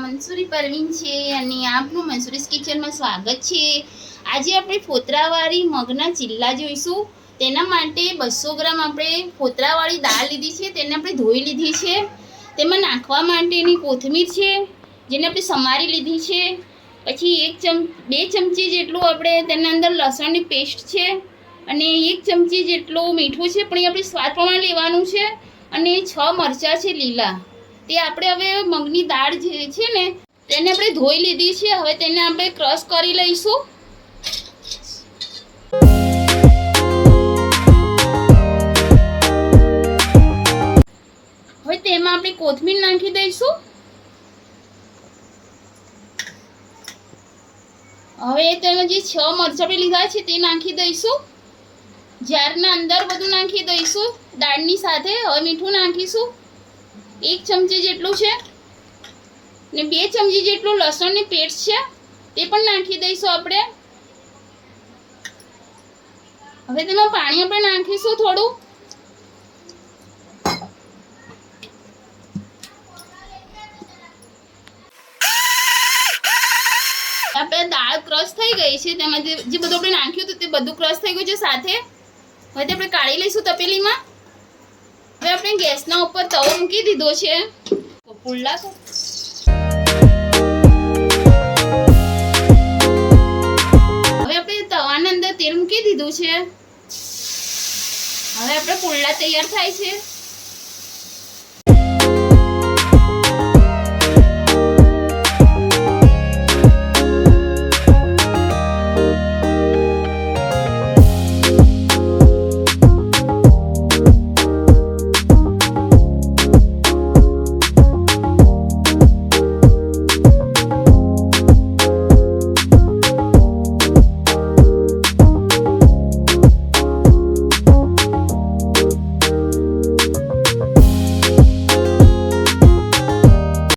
મંસૂરી પરવીન છે અને આપનું મંસૂરીસ કિચનમાં સ્વાગત છે। આજે આપણે ફોતરાવાળી મગના ચીલ્લા જોઈશું। તેના માટે 200 ગ્રામ આપણે ફોતરાવાળી દાળ લીધી છે, તેને આપણે ધોઈ લીધી છે। તેમાં નાખવા માટેની કોથમીર છે, જેને આપણે સમારી લીધી છે। પછી 2 ચમચી જેટલું આપણે તેના અંદર લસણની પેસ્ટ છે અને 1 ચમચી જેટલું મીઠું છે, પણ એ આપણે સ્વાદ પ્રમાણે લેવાનું છે। અને 6 મરચાં છે લીલા। તે આપણે હવે મગની દાળ જે છે ને તેને આપણે ધોઈ લીધી છે। હવે તેને આપણે ક્રશ કરી લઈશું। હવે તેમાં આપણે કોથમીર નાખી દઈશું। હવે તેમાં જે 6 મરચાં આપણે લીધા છે તે નાખી દઈશું। જારના અંદર બધું નાખી દઈશું દાળની સાથે। હવે મીઠું નાખીશું 1 ચમચી જેટલું છે ને 2 ચમચી જેટલું લસણની પેસ્ટ છે તે પણ નાખી દઈશું આપણે। હવે તેમાં પાણી આપણે નાખીશું થોડું। આપણે દાળ ક્રશ થઈ ગઈ છે, તેમાં જે બધું આપણે નાખ્યું હતું તે બધું ક્રશ થઈ ગયું છે સાથે। હવે તે આપણે કાઢી લઈશું તપેલીમાં। હવે આપણે ગેસના ઉપર તવો મૂકી દીધો છે। પુલ્લા તો હવે આપણે તવાની અંદર તેલ મૂકી દીધું છે। હવે આપણે પુલ્લા તૈયાર થાય છે।